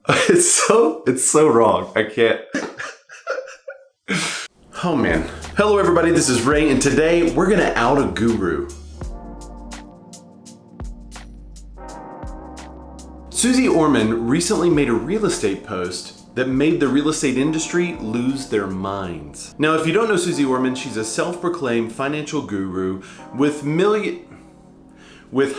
It's so wrong. I can't. Oh man. Hello everybody, this is Ray, and today we're gonna out a guru. Suze Orman recently made a real estate post that made the real estate industry lose their minds. Now, if you don't know Suze Orman, she's a self-proclaimed financial guru with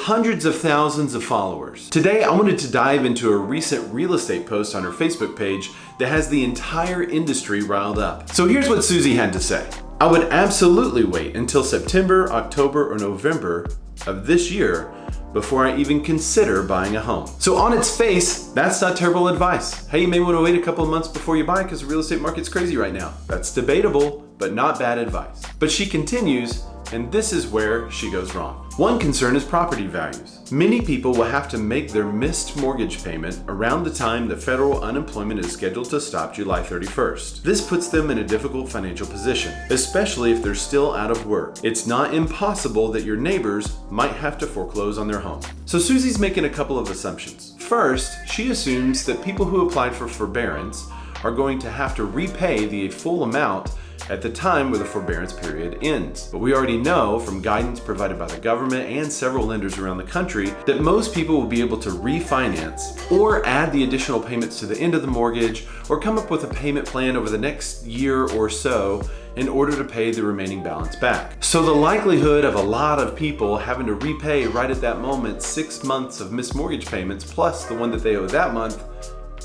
hundreds of thousands of followers. Today, I wanted to dive into a recent real estate post on her Facebook page that has the entire industry riled up. So here's what Suze had to say. I would absolutely wait until September, October, or November of this year before I even consider buying a home. So on its face, that's not terrible advice. Hey, you may want to wait a couple of months before you buy because the real estate market's crazy right now. That's debatable, but not bad advice. But she continues, and this is where she goes wrong. One concern is property values. Many people will have to make their missed mortgage payment around the time the federal unemployment is scheduled to stop July 31st. This puts them in a difficult financial position, especially if they're still out of work. It's not impossible that your neighbors might have to foreclose on their home. So Susie's making a couple of assumptions. First, she assumes that people who applied for forbearance are going to have to repay the full amount at the time where the forbearance period ends. But we already know from guidance provided by the government and several lenders around the country that most people will be able to refinance or add the additional payments to the end of the mortgage or come up with a payment plan over the next year or so in order to pay the remaining balance back. So the likelihood of a lot of people having to repay right at that moment 6 months of missed mortgage payments plus the one that they owe that month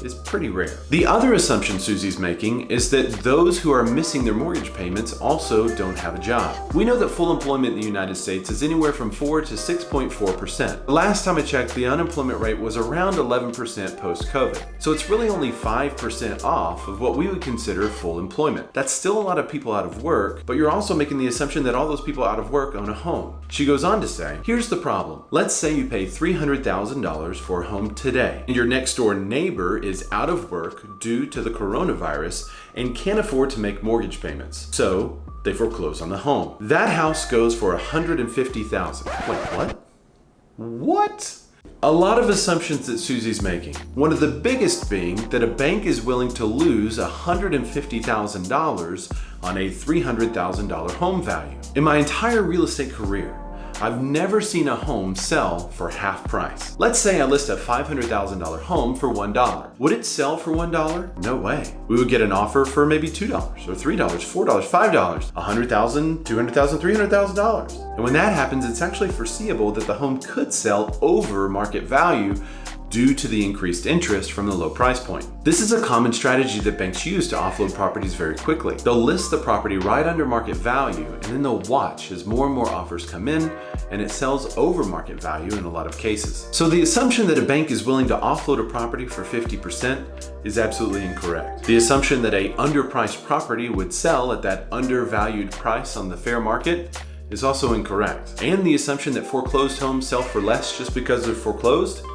is pretty rare. The other assumption Susie's making is that those who are missing their mortgage payments also don't have a job. We know that full employment in the United States is anywhere from 4 to 6.4%. Last time I checked, the unemployment rate was around 11% post-COVID. So it's really only 5% off of what we would consider full employment. That's still a lot of people out of work, but you're also making the assumption that all those people out of work own a home. She goes on to say, here's the problem. Let's say you pay $300,000 for a home today, and your next door neighbor is out of work due to the coronavirus and can't afford to make mortgage payments. So they foreclose on the home. That house goes for $150,000. Wait, what? What? A lot of assumptions that Susie's making. One of the biggest being that a bank is willing to lose $150,000 on a $300,000 home value. In my entire real estate career, I've never seen a home sell for half price. Let's say I list a $500,000 home for $1. Would it sell for $1? No way. We would get an offer for maybe $2 or $3, $4, $5, $100,000, $200,000, $300,000. And when that happens, it's actually foreseeable that the home could sell over market value due to the increased interest from the low price point. This is a common strategy that banks use to offload properties very quickly. They'll list the property right under market value, and then they'll watch as more and more offers come in, and it sells over market value in a lot of cases. So the assumption that a bank is willing to offload a property for 50% is absolutely incorrect. The assumption that a underpriced property would sell at that undervalued price on the fair market is also incorrect. And the assumption that foreclosed homes sell for less just because they're foreclosed,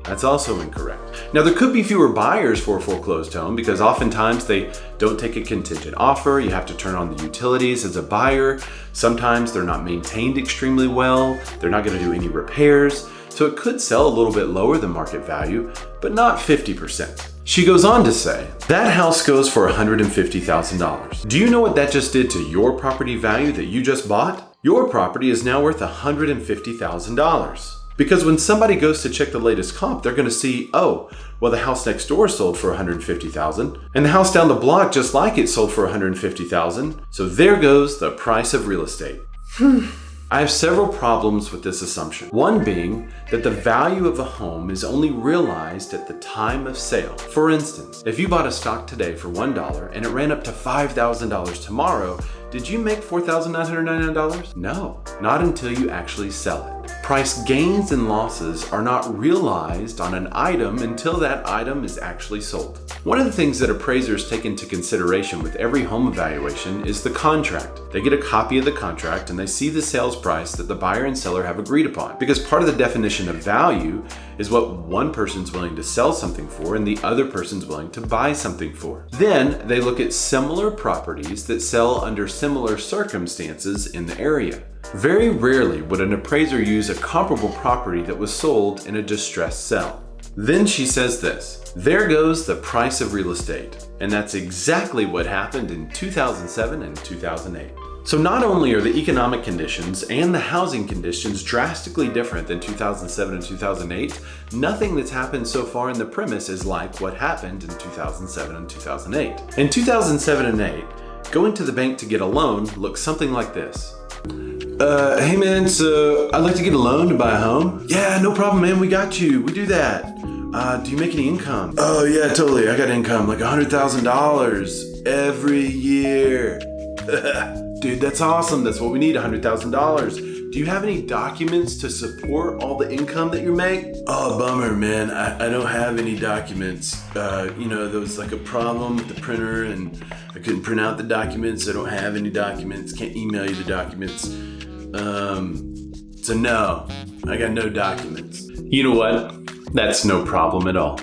that's also incorrect. Now, there could be fewer buyers for a foreclosed home because oftentimes they don't take a contingent offer. You have to turn on the utilities as a buyer. Sometimes they're not maintained extremely well. They're not going to do any repairs. So it could sell a little bit lower than market value, but not 50%. She goes on to say, that house goes for $150,000. Do you know what that just did to your property value that you just bought? Your property is now worth $150,000. Because when somebody goes to check the latest comp, they're going to see, oh, well, the house next door sold for $150,000, and the house down the block just like it sold for $150,000. So there goes the price of real estate. I have several problems with this assumption. One being that the value of a home is only realized at the time of sale. For instance, if you bought a stock today for $1 and it ran up to $5,000 tomorrow, did you make $4,999? No, not until you actually sell it. Price gains and losses are not realized on an item until that item is actually sold. One of the things that appraisers take into consideration with every home evaluation is the contract. They get a copy of the contract and they see the sales price that the buyer and seller have agreed upon. Because part of the definition of value is what one person's willing to sell something for and the other person's willing to buy something for. Then they look at similar properties that sell under similar circumstances in the area. Very rarely would an appraiser use a comparable property that was sold in a distressed sale. Then she says this, there goes the price of real estate. And that's exactly what happened in 2007 and 2008. So not only are the economic conditions and the housing conditions drastically different than 2007 and 2008, nothing that's happened so far in the premise is like what happened in 2007 and 2008. In 2007 and 8, going to the bank to get a loan looks something like this. Hey man, so I'd like to get a loan to buy a home. Yeah, no problem man, we got you, we do that. Do you make any income? Oh yeah, totally, I got income, like $100,000 every year. Dude, that's awesome. That's what we need, $100,000. Do you have any documents to support all the income that you make? Oh, bummer, man. I don't have any documents. There was like a problem with the printer and I couldn't print out the documents. I don't have any documents. Can't email you the documents. So no, I got no documents. You know what? That's no problem at all.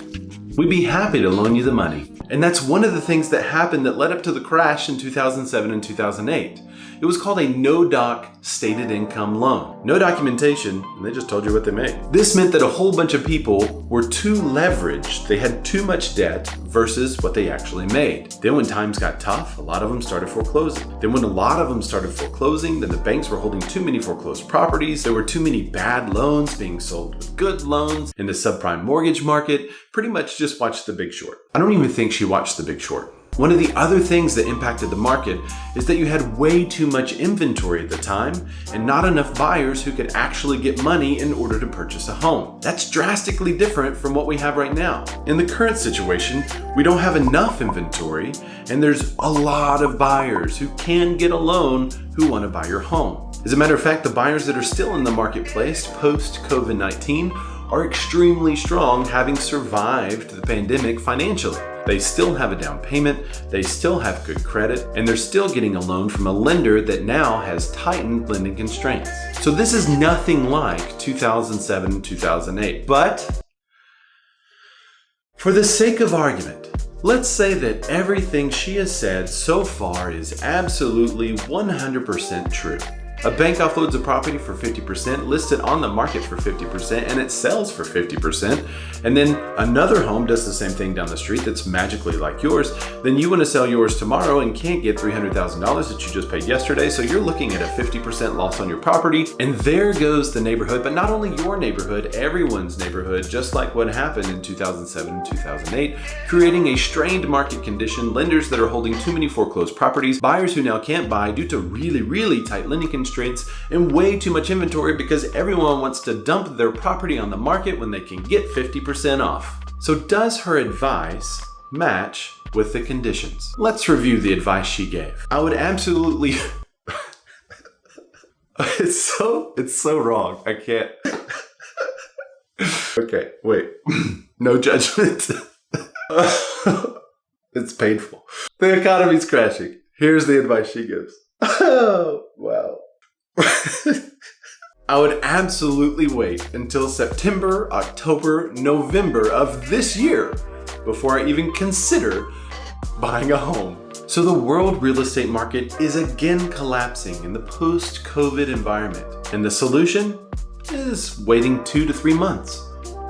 We'd be happy to loan you the money. And that's one of the things that happened that led up to the crash in 2007 and 2008. It was called a no-doc stated income loan. No documentation, and they just told you what they made. This meant that a whole bunch of people were too leveraged. They had too much debt versus what they actually made. Then when times got tough, a lot of them started foreclosing. Then when a lot of them started foreclosing, then the banks were holding too many foreclosed properties. There were too many bad loans being sold with good loans in the subprime mortgage market. Pretty much just watch The Big Short. I don't even think she watched The Big Short. One of the other things that impacted the market is that you had way too much inventory at the time and not enough buyers who could actually get money in order to purchase a home. That's drastically different from what we have right now. In the current situation, we don't have enough inventory and there's a lot of buyers who can get a loan who want to buy your home. As a matter of fact, the buyers that are still in the marketplace post-COVID-19 are extremely strong, having survived the pandemic financially. They still have a down payment, they still have good credit, and they're still getting a loan from a lender that now has tightened lending constraints. So this is nothing like 2007 and 2008. But for the sake of argument, let's say that everything she has said so far is absolutely 100% true. A bank offloads a property for 50%, lists it on the market for 50%, and it sells for 50%. And then another home does the same thing down the street that's magically like yours. Then you want to sell yours tomorrow and can't get $300,000 that you just paid yesterday. So you're looking at a 50% loss on your property. And there goes the neighborhood, but not only your neighborhood, everyone's neighborhood, just like what happened in 2007 and 2008, creating a strained market condition, lenders that are holding too many foreclosed properties, buyers who now can't buy due to really, really tight lending constraints, and way too much inventory because everyone wants to dump their property on the market when they can get 50% off. So does her advice match with the conditions? Let's review the advice she gave. I would absolutely... It's so wrong. I can't... Okay, wait. No judgment. It's painful. The economy's crashing. Here's the advice she gives. Oh, wow. I would absolutely wait until September, October, November of this year before I even consider buying a home. So the world real estate market is again collapsing in the post-COVID environment. And the solution is waiting 2 to 3 months.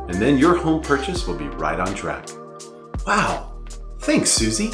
And then your home purchase will be right on track. Wow. Thanks, Susie.